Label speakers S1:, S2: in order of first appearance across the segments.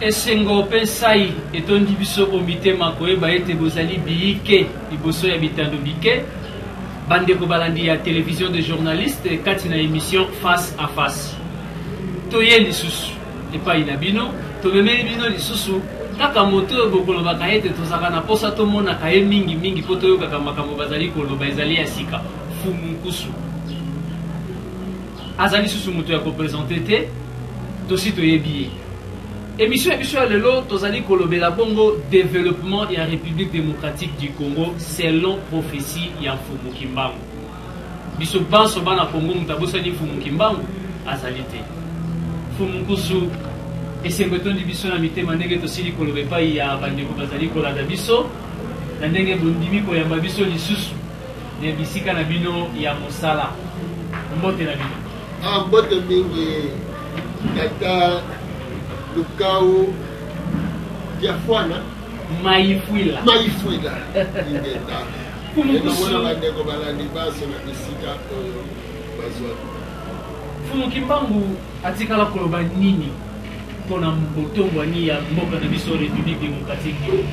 S1: esengo pensai etondi biso omitema koyeba ete bozali biyike liboso ya bitando bike bandeko balandi ya télévision de journaliste kati na émission face à face toye lisusu epai na bino tomemeli bino lisusu kaka moto oyo bokolobaka ete tozalaka na posa tomonaka ye mingi mpo toyokaka makambo bazali koloba ezali ya sika fumu nkusu azali susu moto ya kopresente te tosi toyebi ye émission ya biso ya lelo tozali kolobela bongo développement ya république démocratique du Congo selon prophétie ya Mfumu Kimbangu biso banso bana Congo moto abosani Mfumu Kimbangu azali te fumu nkusu esengo etondi biso na mitema ndenge tosili koloba epai ya bandeko bazali kolanda biso na ndenge bondimi koyamba biso lisusu na bisika na bino ya mosala mbote na bino
S2: mbote mingi tata Lukau Diafwana
S1: Maifwila
S2: ingenda kumukuna bandeko balandi baso na bisika oyo bazwa
S1: Mfumu Kimbangu atikala koloba nini mpona botombwani ya mboka na biso république démocratique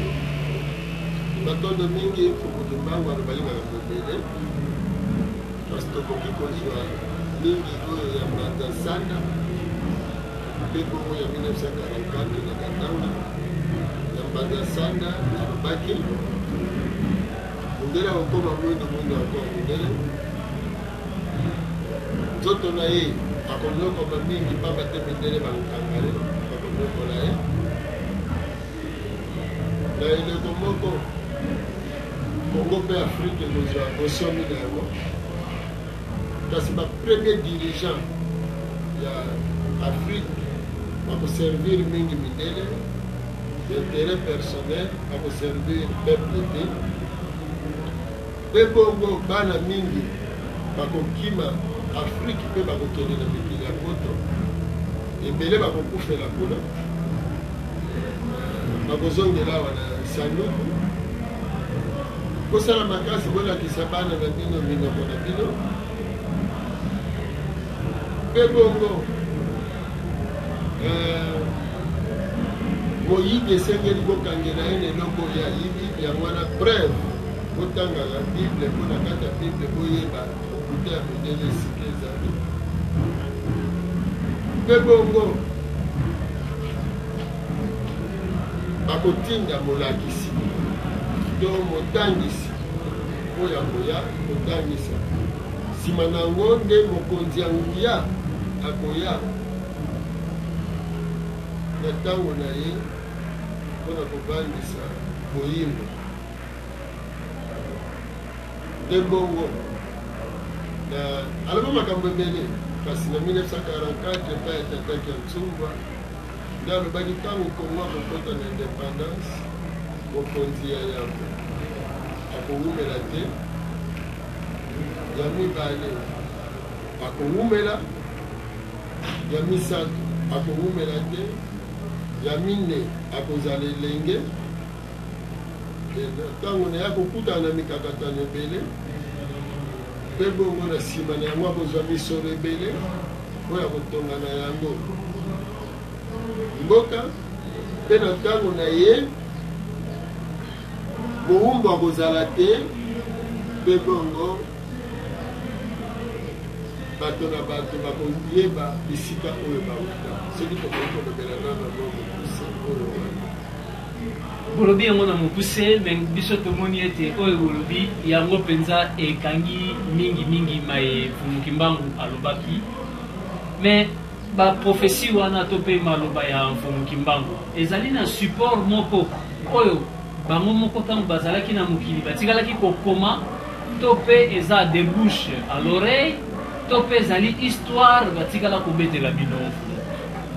S2: batondo mingi Mfumu Kimbangu alobalinga na mobele parce tokoki kozwa mingi oyo ya mbanda sana Pepo ya 1944 na Katanga ya mbanda sana alobaki mundele akokoma mwendo akoma mundele nzoto na ye akonyokoba mingi pamba te mindele bakokangale bakonyokola ye na eleko moko Congo mpe Afrique ekozwa bosomi na yango kasi bapremier dirigeant ya Afrique pour servir mingi mindele d'intérêt personnel pour servir peuple de bebongo bana mingi bakokima Afrique pe bakokende na mikili ya poto ebele bakokufela kuna bakozongela awa na sanduku kosala makasi bolakisa bana na bino minoko na bino bebongo moyibi esengeli kokangela ye eloko ya yibi yango wana breve botangaka bible mpona kati ya bible boyeba okute ya modele esika ezali mpe bongo bakotinda molakisi to motangisi oyo akoya kotangisa nsima na yango nde mokonzi ya nguya akoya na ntango na ye mpona kobandisa boyimbo nde bongo na aloba makambo ebele kasi na 1944 epai etataki ya Ntsungwa nde alobaki ntango Kongo akokota na indépendance mokonzi ya yango akowumela te ya mibale akowumela ya misato akowumela te ya mine akozala elenge ntango na ye akokutana na mikakatano ebele mpe bongo na nsima na yango akozwa misolo ebele oyo akotonga na yango mboka mpe na ntango na ye mowumbu akozala te mpe bongo bato na bato bakoyeba bisika oyo bauta soki tokoki kolobela nano mokuse oyo wana
S1: bolobi yango na mokuse me biso tomoni ete oyo bolobi yango mpenza ekangi mingi maye Mfumu Kimbangu alobaki me baprofesi wana to mpe maloba ya Mfumu Kimbangu ezali na support moko oyo bango moko ntango bazalaki na mokili batikalaki kokoma to mpe eza débouche à l'oreille to mpe ezali histoire batikala kobetela bino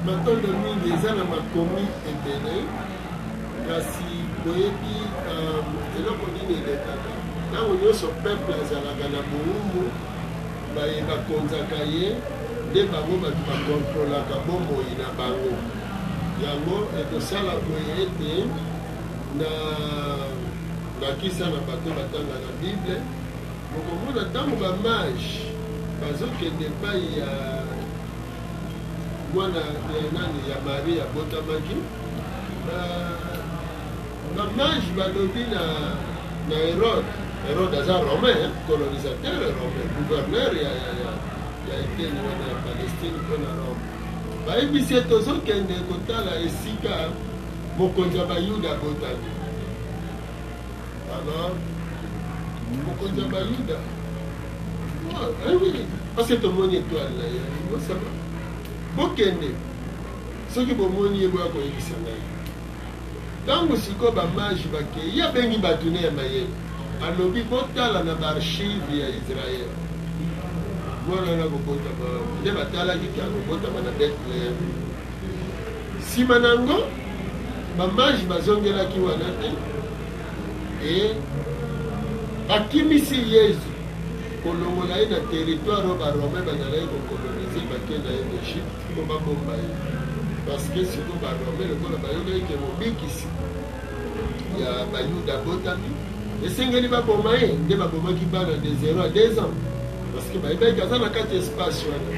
S2: matondo mingi eza na makomi ebele kasi boyebi eloko nini elekaka ntango nyonso peuple azalaka na bowumbu bakonzaka ye nde bango bato bakontrolaka bomoi na bango yango ekosala boye ete na kisa na bato batanga na bible mokomona ntango bamage bazokende epai ya mwana ya nani ya Marie abotamaki Mamage balobi na Hérode aza romain, colonisateur romain, gouverneur ya eteni wana ya Palestine mpona Rome. Bayebisi ete tozokende kotala esika mokonzi ya bayuda abotami. Alors mokonzi ya bayuda parce que tomoni étoile na ye osama bokende soki bomoni ye boya koyebisa ngai. Ntango sikoyo bamage bakei abengi bato ne ya mayele alobi botala na baarchive ya Israel mwana na kobotama nde batalaki ka kobotama na Bethlehem. Nsima nango bamage bazongelaki wana te e bakimisi Yesu kolongola ye na territoire oyo baromain bazalaki kokolonize bakenda ye na Egypte mpo babomba ye parce que sikoyo baromain lokola bayokaki ke mobikisi ya bayuda botami esengeli baboma ye nde babomaki bana de 0 à 2 ans parce que bayebaki aza na kati espace wana.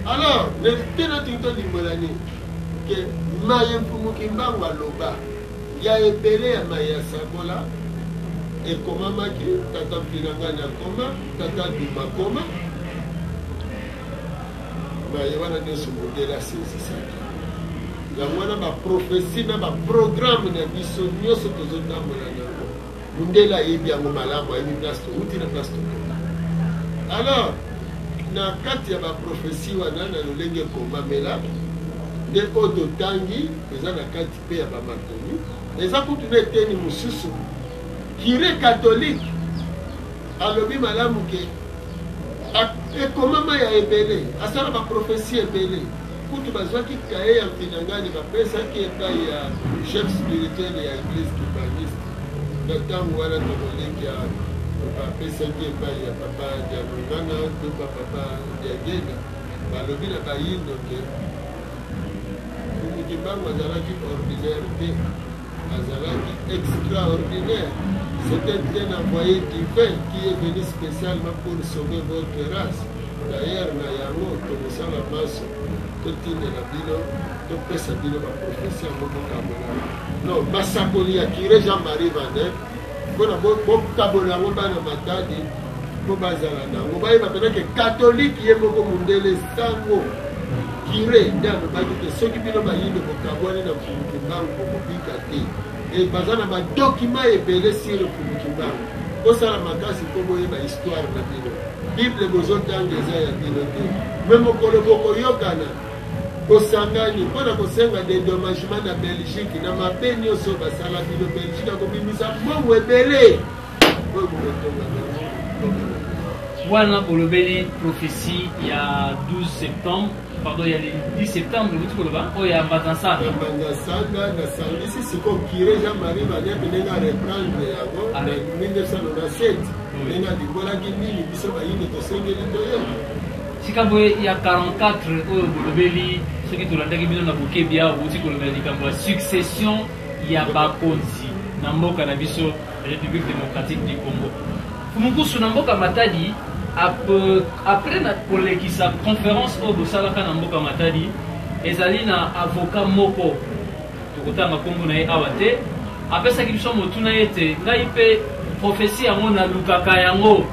S2: Alors te natingi tolimbolani ke maye mfumuki mbango aloba ya ebele ya maye ya sabola ekomamaki tata mpinangani akoma tata duma akoma maye wana nyonso modele asezisaki yango wana baprofesi na baprogramme na biso nyonso tozotambola nango mundele ayebi yango malamu ayebi place touti na place tokota. Alors na kati ya baprofesi wana na lolenge ekomamela nde oyo totangi eza na kati mpe ya bamakomi eza kutu na eteni mosusu kire catholique alobi malamu ke ekomama ya ebele asala baprofesi ebele kutu bazwaki kaye ya mpinangani bapesaki epai ya chef spirituel ya église kibaniste na ntango wana tololeki ya bapesaki epai ya papa diamongana to bapapa diagena balobi na bayindo ke mukimbango azalaki ordinaire te azalaki extraordinaire. C'était un envoyé divin qui est venu spécialement pour sauver votre race. D'ailleurs, na yango tomosala maso totindela bino topesa bino baprofesi yango bokabola non basakoli ya kire Jean-Marie Vanin mpona bokabola yango bana matadi mpo bazala nango bayeba penake katolike ye moko mundele sango kire nde alobaki te soki bino bayindo bokabwani na mfumuki mbangu bokobika te baza na badokima ebele sur mfumuki mbangu kosala makasi mpo boyeba histoire na bino bible bozotanga eza ya bino te me mokolo bokoyokana kosangani mpona kosenga dédommagement na Belgique na mabe nyonso basala bino Belgique akobimisa mbongo ebele oyo bokotonga
S1: wana olobeli prophétie ya 12 septembre pardon ya 10 septembre buti koloba oyo ya Mbanzasanga
S2: na sangisi siko kire Jean-Marie Vanin ndenge areprendre yango na 1997 ndenge alibolaki nini biso bayini tosengeli toyoka
S1: sika boye ya 44 oyo bolobeli soki tolandaki bino na bokebi awa buti kolobela likambo ya succession ya bakonzi na mboka na biso République démocratique du Congo fumukusu na mboka Matadi après na kolekisa conférence oyo bosalaka na mboka Matadi ezali na avocat moko tokotanga kombo na ye awa te apesaki biso motuna ye te ngai mpe prophétie yango nalukaka yango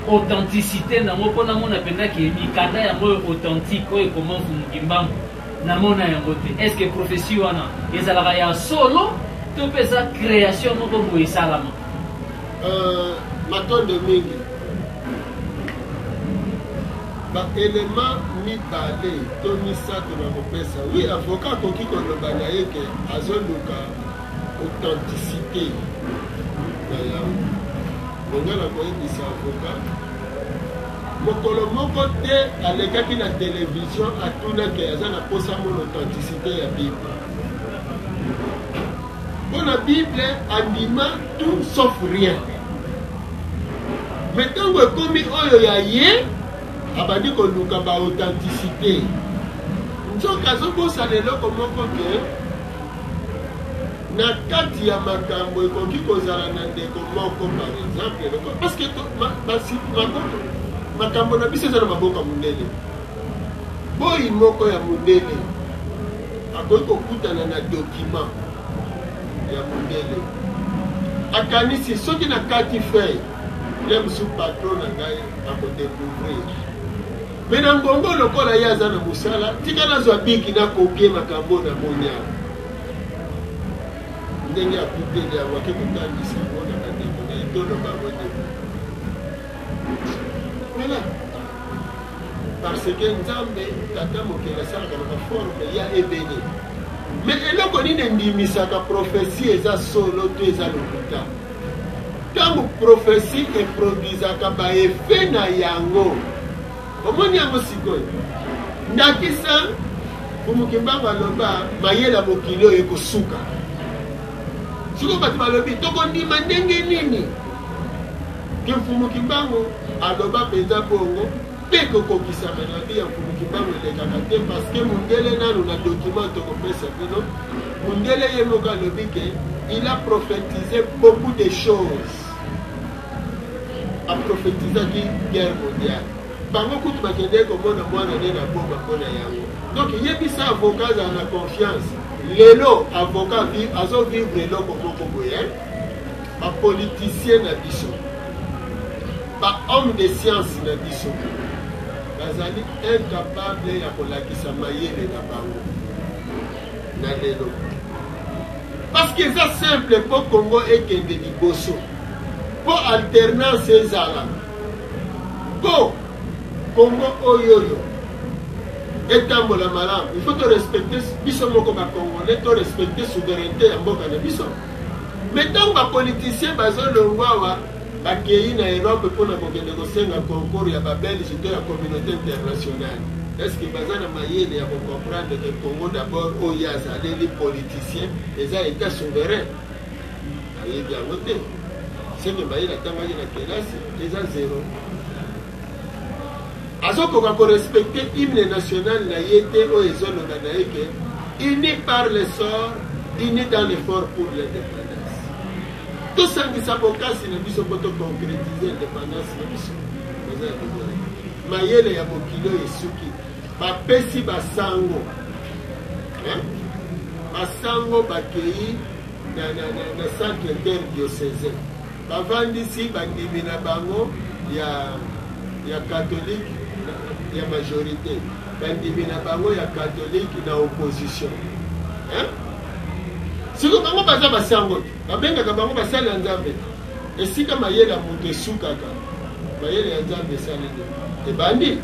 S1: authenticité nango mpo namona mpendaki mikanda yango authentique oyo ekoma mfumuki mbangu namona yango te est ce que prophétie wana ezalaka ya solo to mpe eza création moko boye esalama
S2: matondo mingi baelema mibale to misato na kopesa wi avocat akoki koloba na ye ke azoluka authenticité na yango bonga na koyebisa avocat mokolo moko te alekaki na télévision atunaki aza na posa mona authenticité ya bible mpona bible andima tout sauf rien mais ntango ekomi oyo ya ye abandi koluka baauthenticité nzoka azobosana eloko moko ke na kati ya makambo ekoki kozala na ndeko moko par exemple parce que makambo na biso eza na maboko ya mondele boyi moko ya mondele akoki kokutana na document ya mondele akanisi soki na kati feuille ye mosu patron na ngai akodécouvrir me na ngongo lokola ye aza na mosala tika nazwa biki nakopie makambo na moniao ndenge akuteli yango ake kotangisa yango na bandeko na etono bango te voilà parce que nzambe tata mokili asalaka na baforme ya ebele me eloko nini endimisaka prophétie eza solo to eza lokuta ntango prophétie eproduisaka baefe na yango omoni yango sikoyo ndakisa mumukimbango aloba mayela mokili oyo ekosuka sikoyo bato balobi tokondima ndenge nini ke mfumukimbango aloba mpenza bongo mpe kokokisama na bi ya mfumukimbango elekaka te parceke mundele nano na document tokopesa bino mundele ye moko alobi ke il a prophétisé beaucoup de choses aprophétisaki guerre mondiale bango kutu bakende komona mwana nde na bomba mpona yango donc yebisa avocat azala na confiance lelo avocat azovivre eloko moko boye bapoliticien na biso bahomme de science na biso bazali incapable ya kolakisa mayele na bango na lelo parce que eza simple mpo Congo ekende liboso mpo alternance ezala mpo Congo oyoyo etambola malamu il faut to respecter biso moko bacongolais to respecter souveraineté ya mboka na biso mais ntango bapoliticien bazolongwa awa bakei na Europe mpona kokende kosenga concours ya babelge to ya communauté internationale est ce que baza na mayele ya kocomprendre que Congo d'abord oyo azaleli politicien eza état souverain ayebi yango te seke mayele atangaki na kelasi eza zéro azokoka korespecte hymne national na ye te oyo ezoloba na ye ke uni par le sort uni dans l'effort pour l'indépendance tosangisa bokasi na biso mpo toconcrétise indépendance na biso eza ya kobona mayele ya mokili oyo esuki bapesi basango basango bakei na centre interdiocésain bavandisi bandimi na bango ya catholique ya majorité bandimi na bango ya catholique na opposition siko bango baza basango babengaka bango basali ya nzambe esika mayele ya moto esukaka mayele ya nzambe esaleli ebandi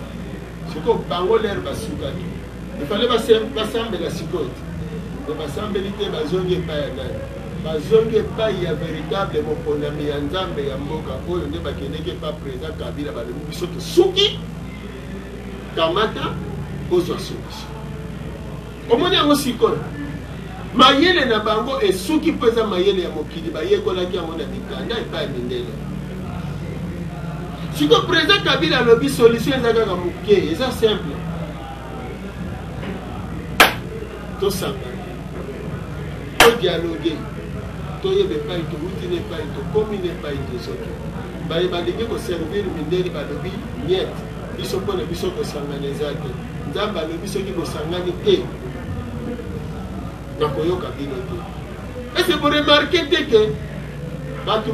S2: siko bango lere basukaki efale basambela sikoyo te basambeli te bazongi epai ya nani bazongi epai ya véritable moponami ya nzambe ya mboka oyo nde bakendeki epa président Kabila balobi biso tosuki kamata ozwa solution omoni yango sikoyo mayele na bango esuki mpo eza mayele ya mokili bayekolaki yango na mikanda epai mindele siko président Kabila alobi solution eza kaka moke eza simple tosangana todialogue toyeba epai towuti na epai tokomi na epai tozoki baye balingi koservir mindele balobi niet biso mpona biso kosangana eza te nzambe alobi soki bosangani te nakoyoka bino te ese boremarke te ke bato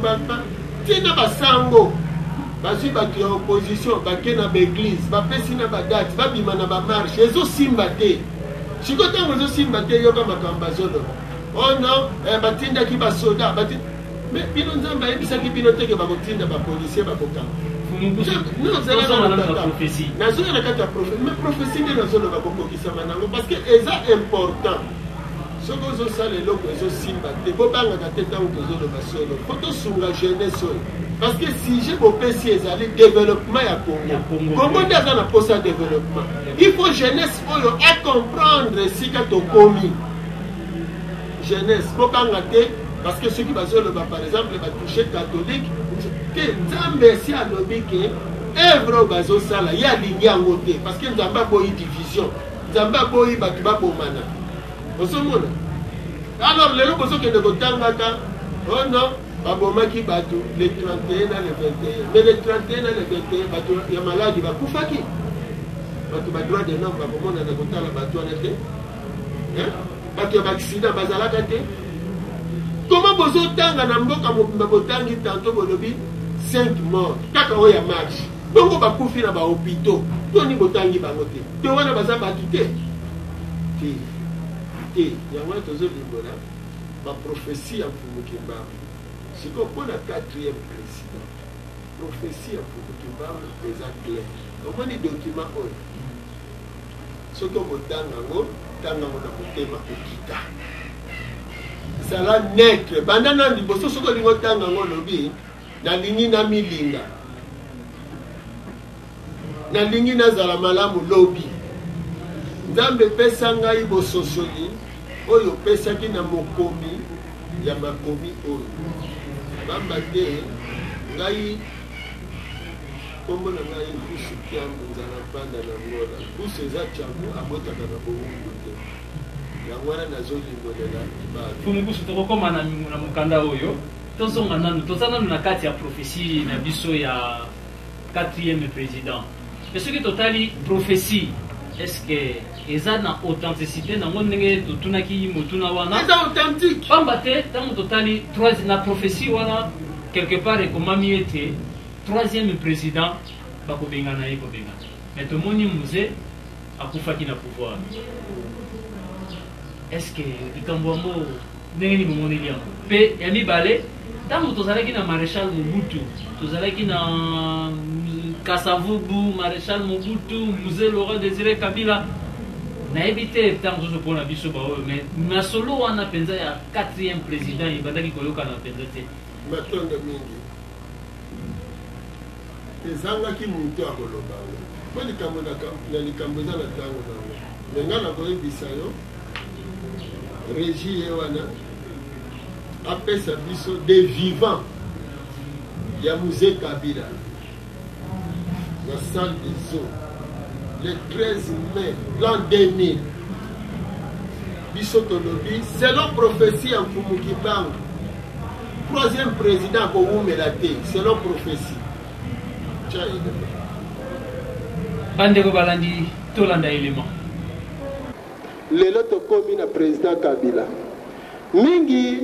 S2: tina basango bazwi bato ya opposition bake na baeglise bapesi na badate babima na bamarshe ezosimba te siko ntango ezosimba te yoka makambo bazoloba oh non batindaki basoda mais bino nzambe ayebisaki bino teke bakotinda bapolisier bakokanga nazoya na kati ya prophétie mais prophétie nde nazoloba kokokisama nango parce que eza important soki ozosala eloko ezosimba te bobangaka te ntango tozoloba solo po tosunga jeunesse oyo parce que sujet bopesi ezali développement ya Congo nde aza na posa ya développement il faut jeunesse oyo acomprendre esika tokomi jeunesse bobanga te parce que soki bazoloba par exemple batouche catholique te nzambe esi alobi ke œuvre oyo bazosala ye alingi yango te parce que nzambe aboyi division nzambe aboyi bato babomana osomona alors lelo bozokende kotangaka oh non babomaki bato le 31 na le 21 mais le 31 na le 21 bato ya maladi bakufaki bato badroit de l'homme bakomona na kotala bato wana te bato ya accident bazalaka te. Comment bozotanga na mboka mobimba botangi tantôt bolobi 5 morts kaka oyo ya marche bongo bakufi na bahôpitaux toni botangi bango te te wana baza bato te yango wana tozolimbola baprophétie ya mfumukimbangu sikoyo mpona 4e président prophétie ya mfumukimbangu eza clair omoni document oyo soki okotanga yango tanga yango na motema okita ezala netre banda na liboso soki olingi otanga yango olobi nalingi na milinga nalingi nazala malamu lobi nzambe epesa ngai bososoli oyo opesaki na mokomi ya makomi oyo bamba te ngai kombo na ngai mpusu kiambu nzala banda na ngola mpusu eza tiangu abotaka na bowungu te yango wana nazolimbolela ibalo
S1: fumubusu tokokoma na mokanda oyo tozonga nanu toza nanu na kati ya prophétie na biso ya 4e président mais soki totali prophétie est-ce que eza na authenticité nango ndenge totunaki motuna wana
S2: eza authentique
S1: pamba te ntango totali na prophétie wana quelque part ekomami ete 3e président bakobengana ye kobengana mais tomoni muze akufaki na pouvoir est-ce que likambo yango ndenge nini bomoneli yango mpe ya mibale ntango tozalaki na maréchal Mobutu tozalaki na Kasavubu maréchal Mobutu Mzee Laurent Désiré Kabila nayebi te ntango tozopona biso baoyo mais masolo wana mpenza ya 4e président ebandaki koyokana mpenza te
S2: matonda mingi ezangaki moto akoloba po likambo na likambo eza na ntango nango me nga nakoyebisa yo régie ye wana apesa biso des vivants ya Mzee Kabila la salle des eaux le 13 mai l'an 2000 biso tolobi selon prophétie ya Mfumukimbangu 3e président kowumela te selon prophétie
S1: bandeko balandi tolanda élément
S2: lelo tokomi na président Kabila mingi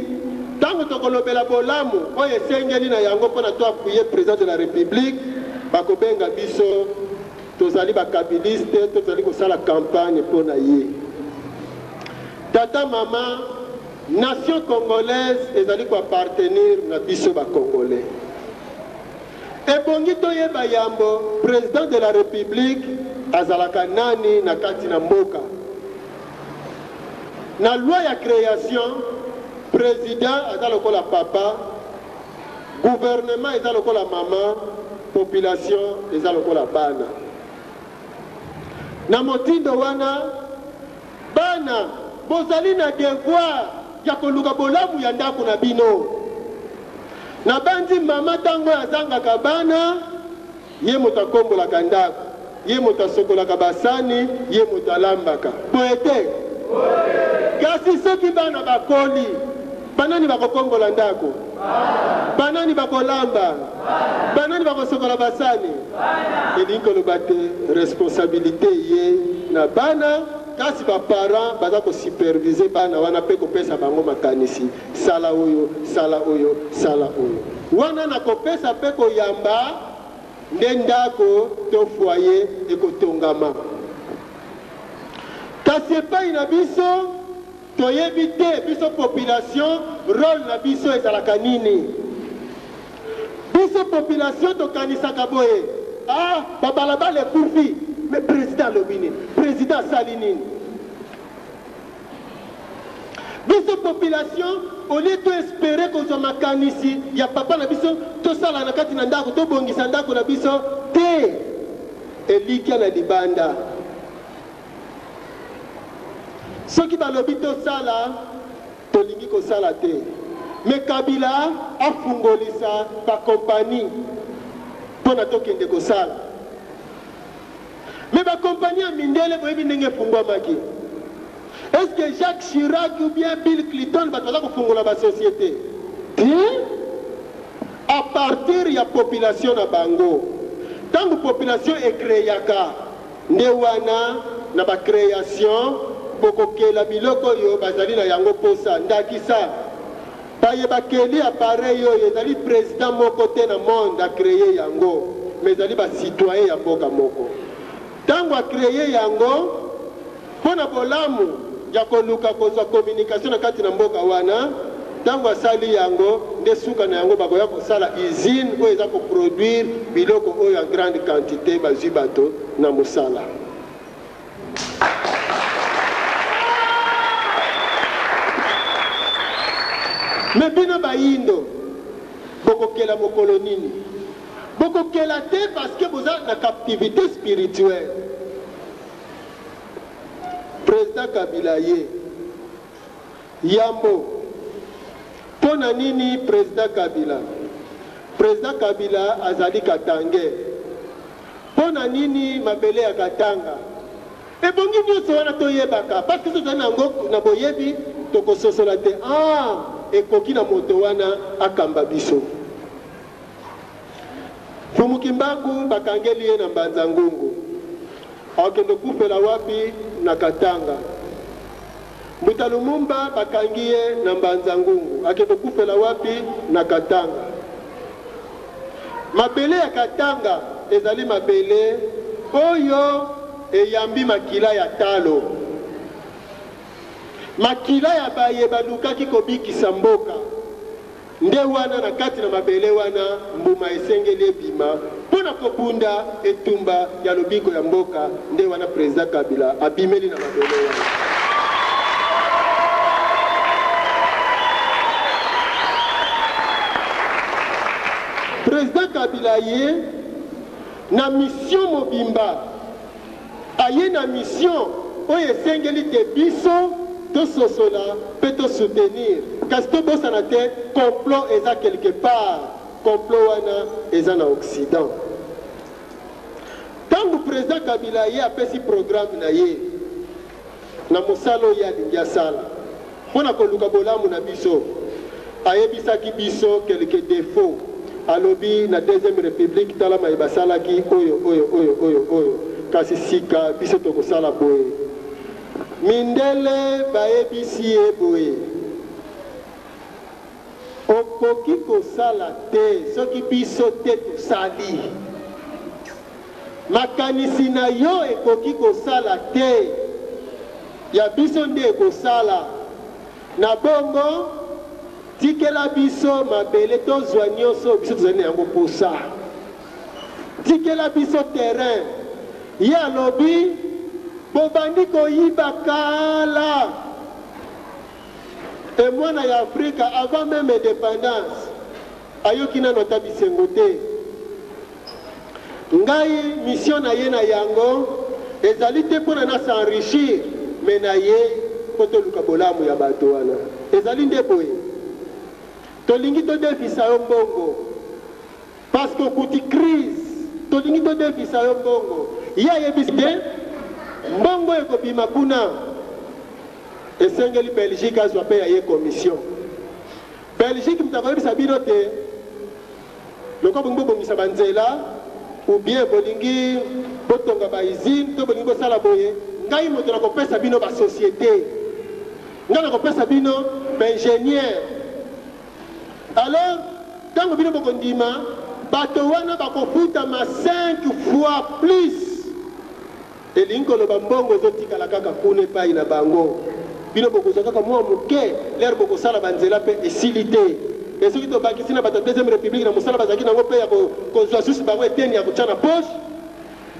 S2: ntango tokolobela bolamu oyo esengeli na yango mpona to apuye président de la république bakobenga biso tozali bakabiliste tozali kosala campagne mpona ye tata mama nation congolaise ezali koappartenir na biso bacongolais ebongi toyeba yambo président de la république azalaka nani na kati na mboka na loi ya création président aza lokola papa gouvernement eza lokola mama population eza lokola bana na motindo wana bana bozali na devoir ya koluka bolamu ya ndako na bino na bandi mama ntango azangaka bana ye moto akombolaka ndako ye moto asokolaka basani ye moto alambaka poete kasi soki bana bakoli banani bakokombola ndako banani bakolamba banani bakosokola basani elingi koloba te responsabilité ye na bana kasi baparent baza kosupervise bana wana mpe kopesa bango makanisi sala oyo sala oyo sala oyo wana na kopesa mpe koyamba nde ndako to foyer ekotongama kasi epai na biso toyebi te biso population rôle na biso ezalaka nini biso population tokanisaka boye babalabala ekufi mais président alobi nini président asali nini biso population olie to espere kozwa makanisi ya papa na biso tosala na kati na ndako tobongisa ndako na biso te elikya na libanda soki balobi tosala tolingi kosala te me Kabila afungolisa bakompani mpona tokende kosala me bakompani ya mindele boyebi ndenge efungwamaki est-ce que Jacques Chirac ou bien Bill Clinton bato baza kofungola basociété à partir ya population na bango ntango population ekreaka nde wana na bacréation bokokela biloko yo bazali na yango posa ndakisa baye bakeli appareil oyo ezali président moko te na monde a créé yango mais ezali citoyen ya mboka moko ntango a créé yango mpona bolamu ya koluka kozwa communication na kati na mboka wana ntango asali yango nde suka na yango bakoya kosala usine oyo eza koproduire biloko oyo en grande quantité bazwi bato na mosala. Mais bino bayindo bokokela mokolo nini bokokela te parce que boza na captivité spirituelle. Président Kabila ye yambo pona nini président Kabila azali Katange pona nini mabele ya Katanga ebongi nyonso wana toyebaka parce que tozali nango na boyebi tokososola te ekoki na moto wana akamba biso. Fumukimbangu bakangeli ye na Mbanza Ngungu akende kufela wapi na Katanga. Mbuta Lumumba bakangi ye na Mbanza Ngungu akende kufela wapi na Katanga. Mabele ya Katanga ezali mabele oyo eyambi makila ya talo. Makila ya baye balukaki kobikisa mboka nde wana na kati na mabele wana mbuma esengeli ebima mpona kobunda etumba ya lobiko ya mboka nde wana président Kabila abimeli na mabele wana. Président Kabila ye na mission mobimba aye na mission oyo esengeli te biso to sosola peut te soutenir kasi to bosana te complot eza quelque part complot wana eza na Occident. Tangu président Kabila ye apesi programme na ye na mosala oyo alingi asala mpona koluka bolamu na biso ayebisaki biso quelque défaut alobi na deuxième république tala maye basalaki oyo kasi sika biso tokosala boye mindele bayebisi ye boye okoki kosala te soki biso te tosali makanisi na yo ekoki kosala te ya biso nde ekosala na bongo tikela biso mabele tozwa nyonso biso tozali na yango posa tikela biso terrain ye alobi bobandi koyiba kala e mwana ya Afrika avant même indépendance ayoki nano ata bisengo te ngai mission na ye na yango ezali te mpona na s'enrichir me na ye mpo toluka bolamu ya bato wana ezali nde boye tolingi todefisa yo mbongo parce que okuti crise tolingi todefisa yo mbongo ye ayebisi te mbongo ekobima kuna esengeli Belgique azwa mpe ya ye commission Belgique mutakoyebisa bino te loko bolingi bobongisa banzela ou bien bolingi botonga bausine to bolingi bosala boye ngai moto nakopesa bino basociété ngai nakopesa bino baingénieur. Alors ntango bino bokondima bato wana bakofutama 5 fois plus elingi koloba mbongo ezotikala kaka kuna epai na bango bino bokozwa kaka mwa moke lere bokosala banzela mpe esili te e soki tobakisi na bato ya deuxième république na mosala bazalaki nango mpe ya kozwa susi bango eteni ya kotya na poche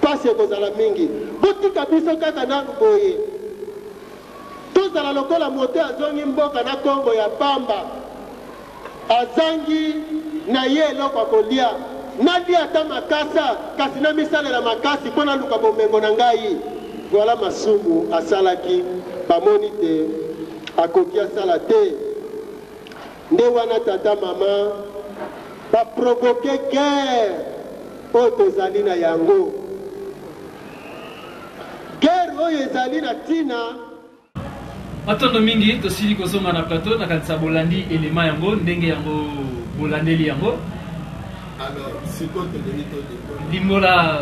S2: pasi ekozala mingi botika biso kaka nanu boye tozala lokola moto azongi mboka na Kongo ya pamba azangi na ye eloko akolia nalia ata makasa kasi na misalela makasi mpona luka bomengo na ngai voilà masumu asalaki bamoni te akoki asala te nde wana tata mama baprovoke guerre oyo tozali na yango guerre oyo ezali na ntina
S1: matondo mingi tosili kozonga na plateau nakanisa bolandi elema yango ndenge yango bolandeli yango.
S2: Alors sikoyo tolingi todeko
S1: limbola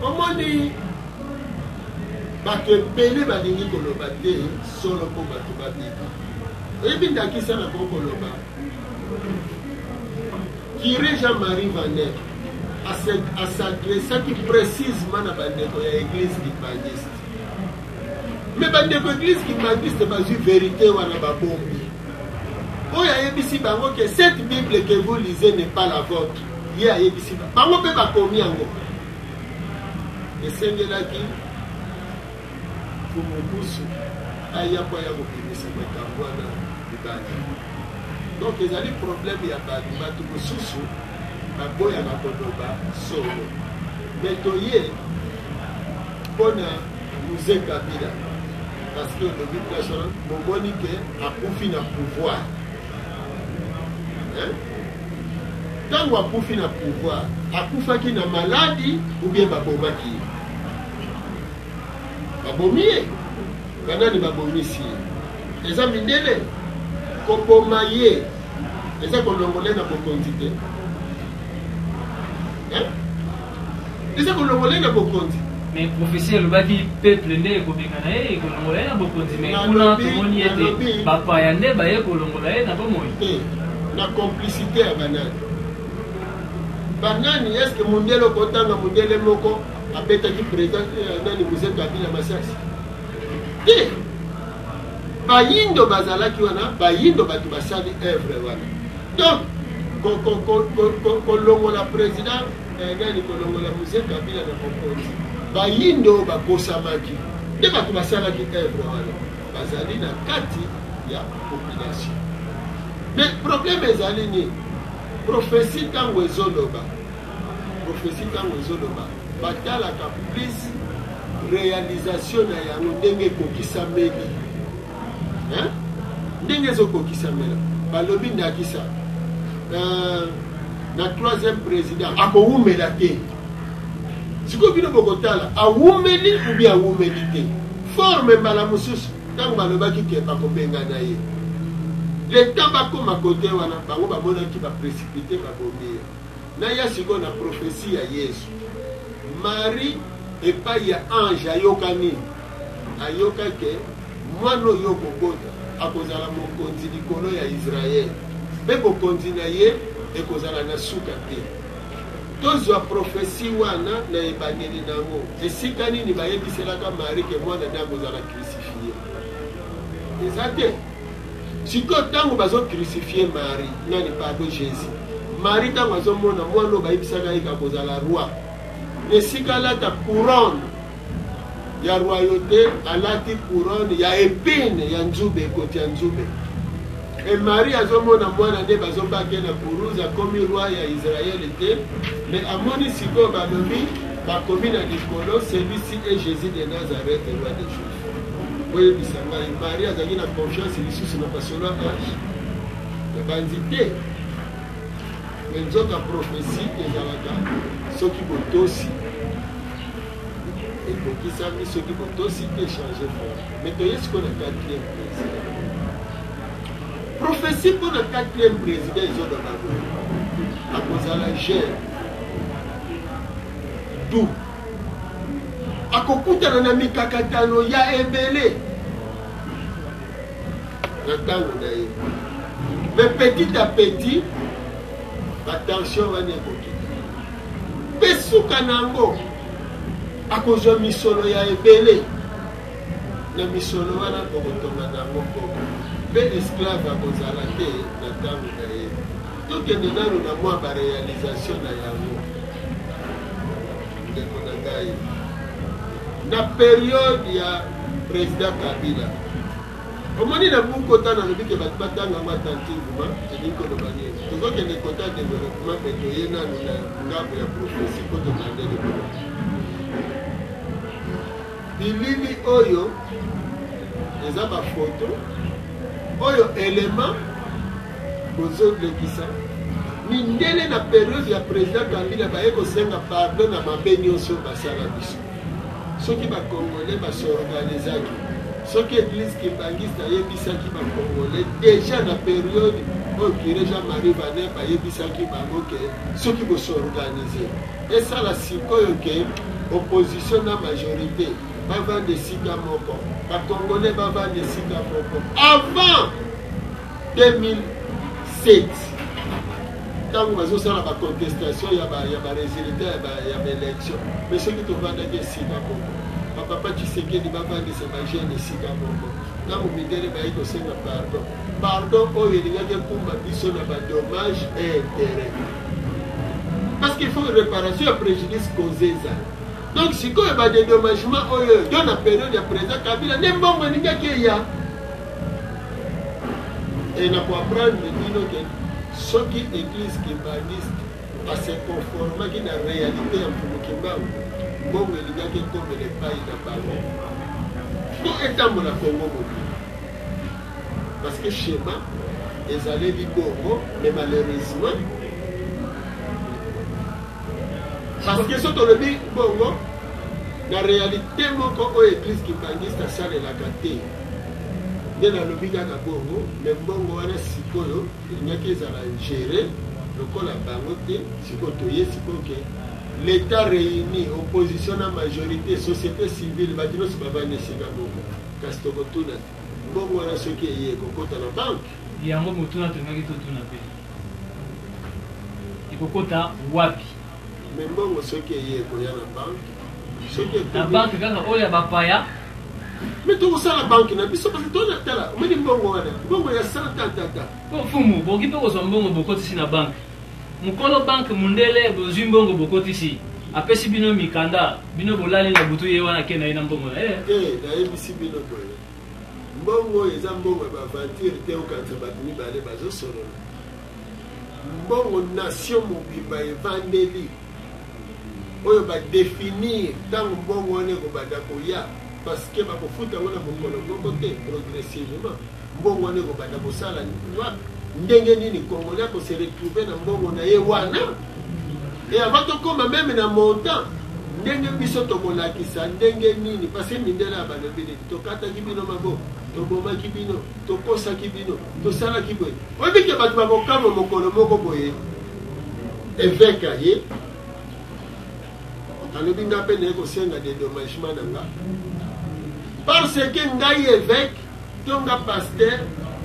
S2: omoni bato ebele balingi koloba te solo mpo bato babika oyebi ndakisa na kokoloba Curé Jean-Marie Vander s'adressaki précisément na bandeko ya église kibangiste mais bandeko église kibangiste bazwi vérité wana babombi oyo ayebisi bango ke cette bible que vous lisez n'est pas la vôtre ye ayebisi bango mpe bakomi yango esengelaki kumukusu aya po ya kobimisa makambo wana libanda donc ezali problème ya bato mosusu baboyaka koloba solo mais toye mpona Mzee Kabila parce que le but national momoni ke akufi na pouvoir ntango akufi na pouvoir akufaki na maladi ou bien babomaki ye babomi ye banani babomisi ye eza mindele koboma ye eza kolongole na bokonzi te eza kolongole na bokonzi
S1: mais prophétie elobaki peuple nde ekobengana ye ekolongola ye na bokonzi mais kuna tomoni ete bapaya nde baye kolongola ye na bomoi
S2: na complicité ya banani est ce que mondele okotanga mondele moko abetaki président nani Mzee Kabila masasi te bayindo bazalaki wana bayindo bato basali œuvre wana donc kolongola président nani kolongola Mzee Kabila na bokonzi bayindo bakosamaki nde bato basalaki œuvre wana bazali na kati ya population mais problème ezali nini prophétie ntango ezoloba batalaka plus réalisation na yango ndenge ekokisameli ndenge ezokokisamela balobi ndakisa na troisième président akowumela te sikoyo bino bokotala awumeli ubi awumeli te forme mbala mosusu ntango balobaki ke bakobengana ye le temps bakoma kote wana bango bamonaki baprécipité babomi ye naya sikoyo na prophétie ya Yesu Marie epai ya ange ayokani ayoka ke mwana oyo kobota akozala mokonzi likolo ya Israel mpe bokonzi na ye ekozala na suka te tozwa prophétie wana na ebandeli nango esika nini bayebiselaka Marie ke mwana nde akozala crucifie eza te sikoyo ntango bazocrucifie Marie nani pardon Jésus Marie ntango azomona mwana oyo bayebisaka ye kakozala roi esika alata couronne ya royauté alati couronne ya épine ya nzube ekoti ya nzube et Marie azomona mwana nde bazobake na kuruza akomi roi ya Israel te mais amoni sikoyo balobi bakomi na likolo celui-ci est Jésus de Nazareth roi des Juifs oyebisa ngai Marie azalaki na confiance lisusu na basolo ange ebandi te me nzoka prophétie ezalaka soki botosi ekokisami soki botosi te change forme mais toye sikoyo na 4e président prophétie mpo na 4e président ezoloba akozala gere du akokutana na mikakatano ya ebele na ntango na ye mais petit à petit batension wana ekokita mpe suka na yango akozwa misolo ya ebele na misolo wana kokotonga na yango koko mpe esclave akozala te na ntango na ye tokende nano na mwa baréalisation na yango ndeko na ngai na période ya président Kabila omoni na bukota nalobi ke bato batanga yango attentivement elingi koloba nini tozokende kota développement me toye nano na ngambo ya prophétie po tokandeli koloba bilili oyo eza bafoto oyo élément bozolekisa mindele na période ya président Kabila baye kosenga pardon na mabe nyonso basala biso soki bakongole basorganizaki soki église kibangiste ayebisaki bakongole déjà na période oyo Curé Jean-Marie Vander bayebisaki bango ke soki bosorganize esala sikoyo ke opposition na majorité bavanda esika moko, bacongolais bavanda esika moko avant 2007 ntango bazosala bacontestation ya baresultat ya baélection. Mais soki tovandaki esika moko, bapapa Tshisekedi bavandisa bagene esika moko, ntango mindele bayi kosenga pardon oyo elingaki ekumba biso na badommage et intérêt, parce qu'il faut réparation ya préjudice causé ezala. Donc sikoyo badédommagement oyo yo na période ya président Kabila nde mbongo elingaki eya. Et na koapprendre bino ke soki église kimbaniste ase conformaki na réalité ya mfumu kimbangu, mbongo elingaki ekomela epai na bango po etambola Kongo mobile, parce que schéma ezaleli bongo. Mais malheureusement parce que soki tolobi bongo na réalité moko oyo église kimbaniste asalelaka te, nde nalobi kaka bongo. Mais mbongo wana sikoyo elingaki ezala géré lokola bango te. Sikoyo toye sikoyo ke l'état réuni, opposition na majorité, société civile, bato nyonso bavanda esika moko. Kasi tokotuna mbongo wana soki eye ekokota na banke
S1: yango motuna tongaki totuna mpe ekokota wapi?
S2: Mais mbongo soki eye ekoya na banke, soki
S1: na banke kaka oyo ya bapaya.
S2: Mais tokosala banke na biso parce que tonatala omoni mbongo wana mbongo ya santatata
S1: fumu boki mpe kozwa mbongo bokotisi na banke. Mokolo banke mundele bozwi mbongo bokotisi apesi bino mikanda, bino bolali na butu ye wana ke na ye na mbongo na ye.
S2: nayebisi bino boye mbongo eza mbongo ya baventure te okanisa bato mibale bazosolola. Mbongo nation mobimba evandeli oyo badefinir ntango mbongo wana ekobanda koya, parce que bakofuta ngo na mokolo moko te progressivement. Mbongo wana ekobanda kosala ndenge nini congolais akose retrouve na mbongo na ye wana. Et avant tokoma meme na montant ndenge biso tokolakisa ndenge nini, parce que mindele ya balobi nini tokataki bino mabo, tobomaki bino, tokosaki bino, tosalaki boye. Oyebike bato bakokama mokolo moko boye évêque aye alobi nga mpe naye kosenga dédommagement na nga parce que ngai évêque to nga pasteur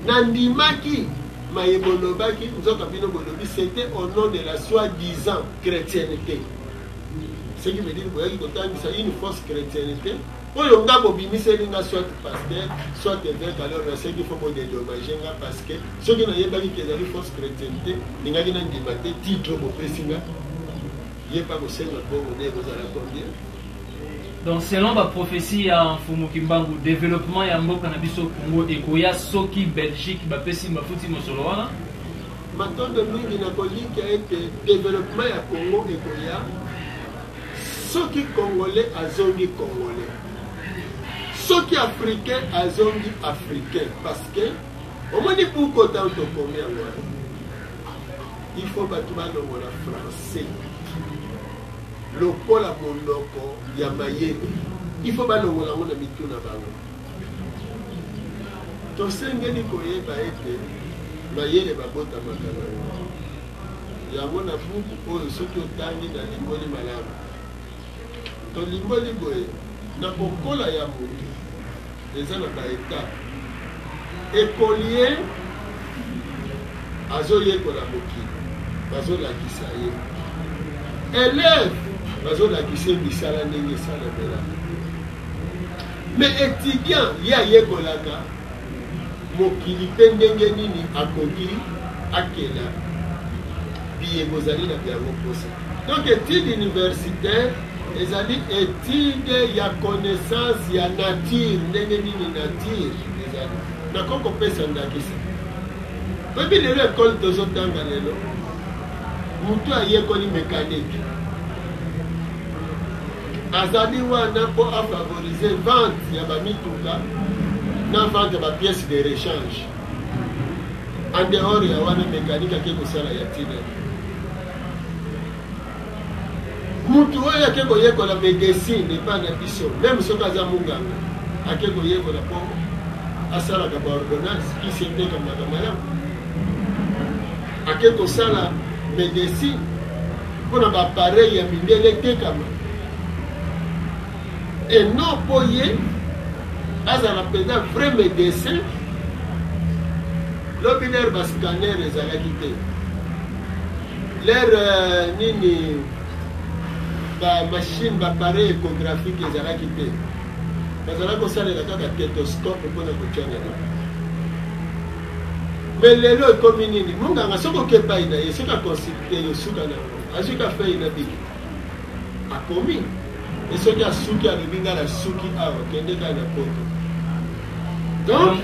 S2: nandimaki mayebo lobaki nzoka bino bolobi c'était au nom de la soi-disant chrétienté. Ce qui veut dire boyaki kotangisa une fausse chrétienté oyo nga bobimiseli nga soit pasteur soit évêque. Alors ce qu'il faut bodédommager nga parce que soki nayebaki ke ezali fausse chrétienté ningaki nandima te titre bopesi nga ye pa kosenga bongo nde kozala combien.
S1: Donc selon la prophétie ya Mfumu Kimbangu, développement ya mboka na biso Congo ekoya soki Belgique bapesi mafuti mosolo wana.
S2: Matondo mingi na kolika ete développement ya Congo ekoya soki Congolais azongi Congolais, soki Africain azongi Africain, parce que au moins pour kota to combien il faut battre balongola français lokola monoko ya mayele, il faut balongola ngo na mituna bango. Tosengeli koyeba ete mayele babota makana yango na buku oyo soki otangi na limboli malamu tolimboli boye na kokola ya motu eza na baetape. Écolier azoyekola mokili bazolakisa ye, élève bazolakisa misala ndenge esalamela, mais étudiant ye ayekolaka mokili mpe ndenge nini akoki akela biye bozali na biango posa. Donc étude universitaire ezali étude ya connaissance ya nature, ndenge nini nature ezali nakoko pesa ndakisa. Oyebi lelo ekole tozotanga lelo mutu ayekoli mécanique azali wana mpo afavoriser vente ya bamituka na vente ya bapièce de rechange. En dehors ya wana mécanique ake kosala ya tina mutu oyo ake koyekola médecine epa na biso, même soki aza munganga ake koyekola mpo asalaka baordonnance kisi etekamaka malamu, ake kosala médecine mpona bapareil ya mindele etekama. et non po ye azala mpenza vrai médecin lobi lere bascanner ezalaki te lere nini bamachine bapareil échographique ezalaki te bazalaki kosalela kaka tétoscope mpona kotianana me lelo ekomi nini monganga soki okepai na ye soki aconsulte yo suka na asoki afei na biki akomi e soki asuki alobi nga na suki awa kende kaka na poto donc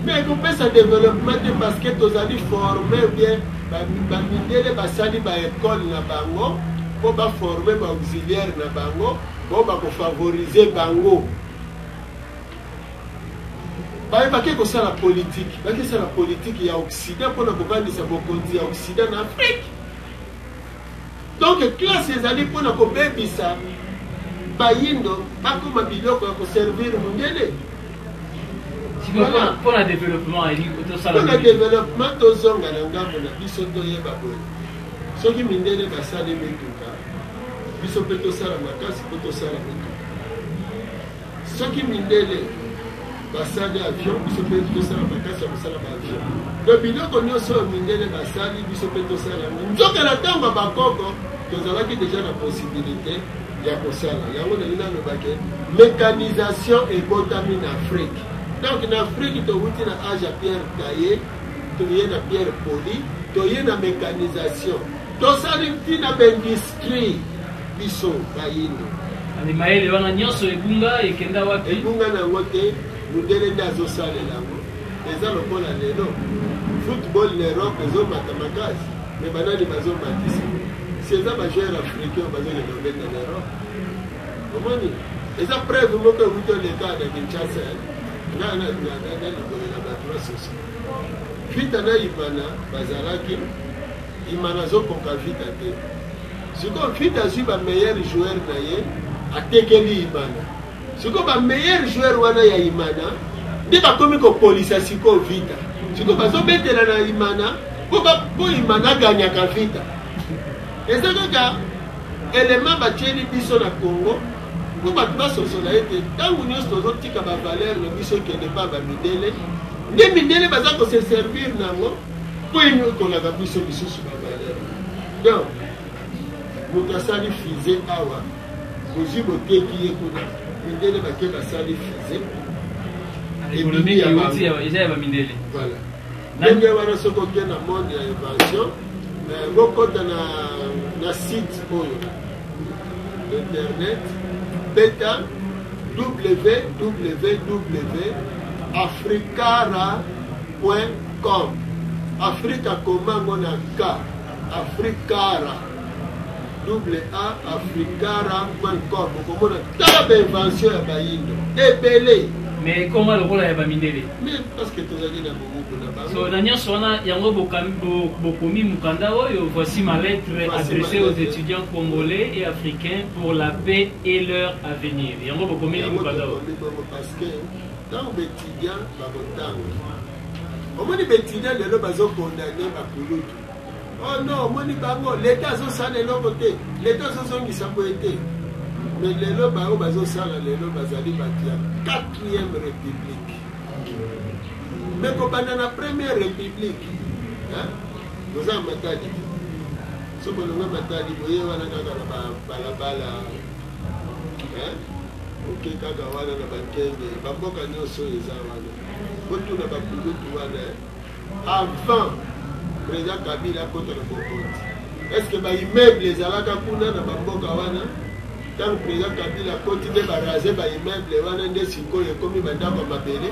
S2: mais kopesa développement te parce que tozali formé bien bamindele basali baekole na bango mpo baforme baauxiliaire na bango mpo bakofavorize bango bake kosala politike bakesala politike ya occident mpona kovandisa bokonzi ya occident na afrique donc classe ezali mpona kobebisa bayindo bakoma biloko ya koservir mondele
S1: mpona développement
S2: tozonga na ngambo na biso toyeba boye soki mindele basali mituka biso mpe tosala makasi mpo tosala mituka soki mindele basali avion biso mpe tosala makasi ya kosala baavion do biloko nyonso oyo mindele basali biso mpe tosala nzoka na ntango ya bakoko tozalaki deja na possibilité ya kosala yango nalinga lobake mécanisation ebotami na afrique donc na afrique towuti na age ya pierre taye toye na pierre poli toye na mécanisation tosali ntina baindustrie biso bayindo
S1: mayele wana nyonso ebunga ekenda wapi
S2: ebunga nango te mundele nde azosalela yango eza lokola lelo football na europe ezomata makasi me banani bazomatisa si eza bajoueur africain bazoleka obeta na europe omoni eza preuve moko ekuti oleka na kinshasa na likolo na batura soso vita na imana bazalaki imana azokoka vita te sikoyo vita azwi bameilleur joueur na ye atekeli imana sikoyo bameilleur joueur wana ya imana nde bakomi kopolisa sikoyo vita sikoyo bazobetela na imana mpo imana aganyaka vita eza kaka elema batieli biso na congo mpo bato basosola ete ntango nyonso tozotika bavaleur na biso ekende mpa bamindele nde mindele baza kose servir nango mpo enyokolaka biso lisusu bavaleur donc moto asali fize awa bozwi boteki ye kuna mindele bake basali fize voilà ndenge wana soki oke na monde ya invention bokota na site oyo internet beta www.africara.com afrika komango na k africara africara.com okomona tala bainvention ya bayindo ebele
S1: mais comment le rôle ya bamindele
S2: mais parce que tozali na bomuku na bango
S1: so na nyonso wana yango bokomi mukanda oyo voici ma lettre adressée aux étudiants congolais et africains pour la paix et leur avenir yango bokomi mukanda oyo
S2: parce que ntango baétudiant bakotanga omoni baétudiant lelo bazokondane bakulutu oh non omoni bango leta azosala eloko te leta azozongisa boye te mais lelo bao bazosala lelo bazali bato ya 4e république mais kobanda na 1re république oza matadi soki olonga matadi boye wana kaka na balabala oke kaka wana na bankenge bamboka nyonso eza wana botuna bakulutu wana avant président Kabila akota na bokonzi est ce que baimmeuble ezalaka kuna na bamboka wana ntango président Kabila akoti nde baraze baimmeuble wana nde sikoyo ekomi bandako ya mabele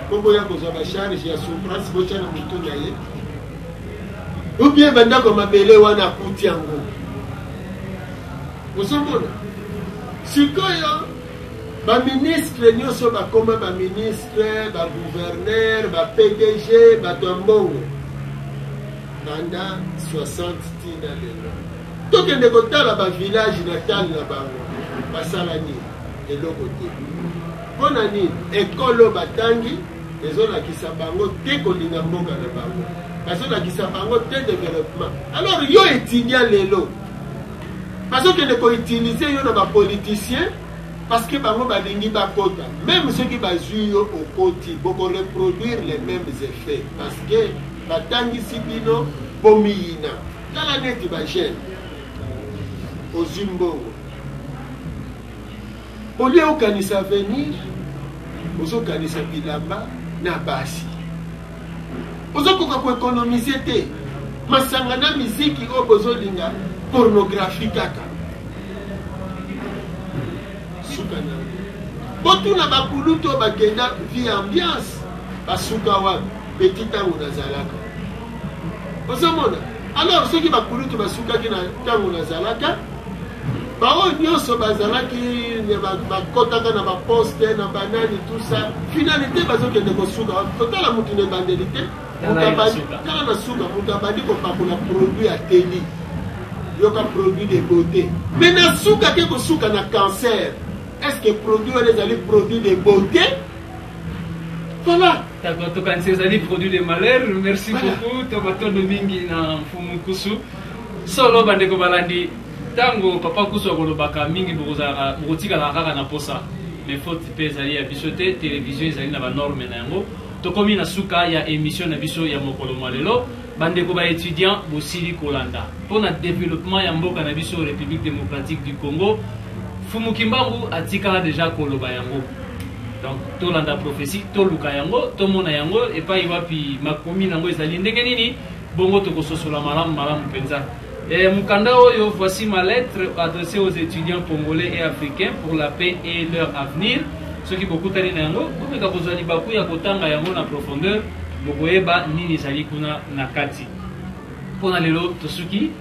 S2: mpo boya kozwa bacharge ya souffrance botya na motu na ye ubie bandako ya mabele wana akuti yango ozomona sikoyo baministre nyonso bakoma baministre bagouverneur bapdg bato ya mbongo banda 60 tina lelo tokende kotala bavillage natal na bango basala nini eloko te mpo na nini ekolo batangi ezolakisa bango te kolinga mboka na bango bazolakisa bango te développement alors yo étudiant lelo bazokende koutilize yo na bapoliticien parce que bango balingi bakota. Même ceux qui bazwi yo okoti bokoreproduire les mêmes effets parce que batangisi bino bomiyina tala neti bagene ozwi mbongo olie okanisa avenir ozokanisa bilamba na basi ozokoka koekonomize te masanga na miziki oyo bozolinga pornographie kaka suka na botuna bakulutu oyo bakenda vie ambiance basuka wapi petit ntango nazalaka ozomona. Alors soki bakulutu basukaki na ntango nazalaka baoyo nyonso bazalaki bakotaka na baposte na banani tout ça finalité bazokende kosuka totala mutu na ebandeli te tala na suka mutu abandi kopakola produit ya teli yoka produit de beauté mais na suka ke kosuka na cancer. Est-ce que produit wana ezali produit de beauté? Voilà.
S1: D'accord, donc c'est des produits de malheur. Merci beaucoup. Tomato de mingi na mfumu kusu. Solo bandeko balandi. Tango papa kusu akolobaka mingi bokotika la kaka na posa. Mais faut pe ezali ya bisote télévision ezali na ba norme na yango. Tokomi na suka ya émission na biso ya mokolo malelo. Bandeko ba étudiant bosili kolanda. Pour na développement ya mboka na biso République démocratique du Congo. Fumu Kimbangu atikala déjà koloba yango. Donc tolanda prophétie toluka yango tomona yango et pas iwapi makomi nango ezali ndenge nini bongo tokososola malamu penza. Et mukanda oyo voici ma lettre adressée aux étudiants congolais et africains pour la paix et leur avenir. Ceux qui beaucoup tani nango komeka kozali baku ya kotanga yango na profondeur bokoyeba nini ezali kuna na kati. Pona lelo tosuki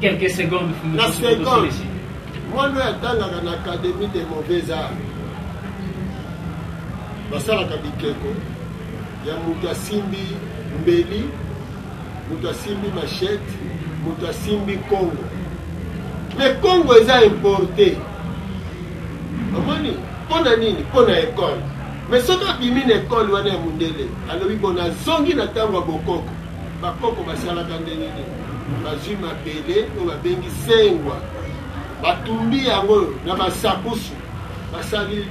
S1: quelques secondes
S2: la seconde. Moi, je suis dans l'académie des mauvais arts. Basalaka bikeko. Ya mutasimbi mbeli, mutasimbi machette, mutasimbi Congo. Mais Congo est importé. Amani, pona nini, pona école. Mais ce qui a bimi l'école wana ya mundele, alobi bona zongi na tango bokoko. Bakoko basalaka ndenge nini. Bazwi mabele, o babengi sengwa. Batumbi yango na basakusu basali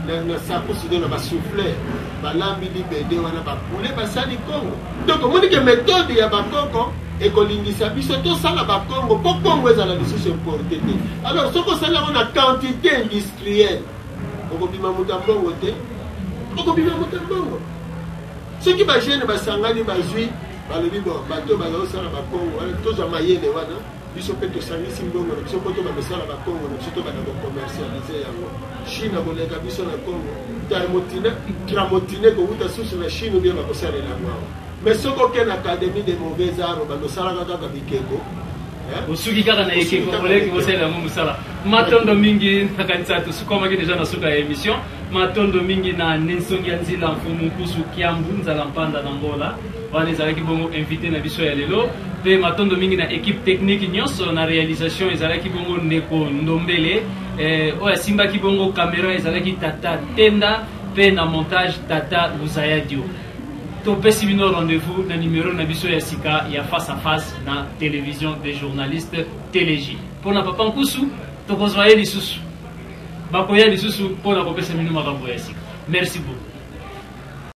S2: na sakusu de na basouffleur balambi libende wana bakule basali Congo. Donc moni ke méthode ya bakoko ekolingisa biso tosala bakongo po Congo ezala lisusu importé te. Alors soko sala na quantité industrielle okobima mutambongo te okobima mutambongo soki bajene basangani bazwi balobi bo bato bazosala bakongo wana tozwa mayele wana biso pe tosangisi mbongo na biso poto bamesala bakongo na biso to bana komercialize yango Chine koleka biso na Congo tramotine kouta susu na Chine bien bakosalela yango. Mais soko ke na académie des mauvais arts bakosalaka kaka bikeko
S1: usuki kaka na ekeko koleki kosala yango musala matondo mingi nakanisa tusukomaki deja na suka ya émission matondo mingi na Nensongi ya Nzila mfumu kusu Kiambu nzala mpanda na Ngola wana ezalaki bongo invité na biso ya lelo pe matondo mingi na équipe technique nyonso na réalisation ezalaki bongo Ndeko Ndombele oya simbaki bongo caméra ezalaki Tata Tenda pe na montage Tata Luzayadio. Topesi bino rendez-vous na numéro na biso ya sika ya face à face na télévision des journalistes TLJ. Pour na papa nkusu tokozwa ye lisusu bakoya lisusu pour na kopesa bino makambo ya sika. Merci beaucoup.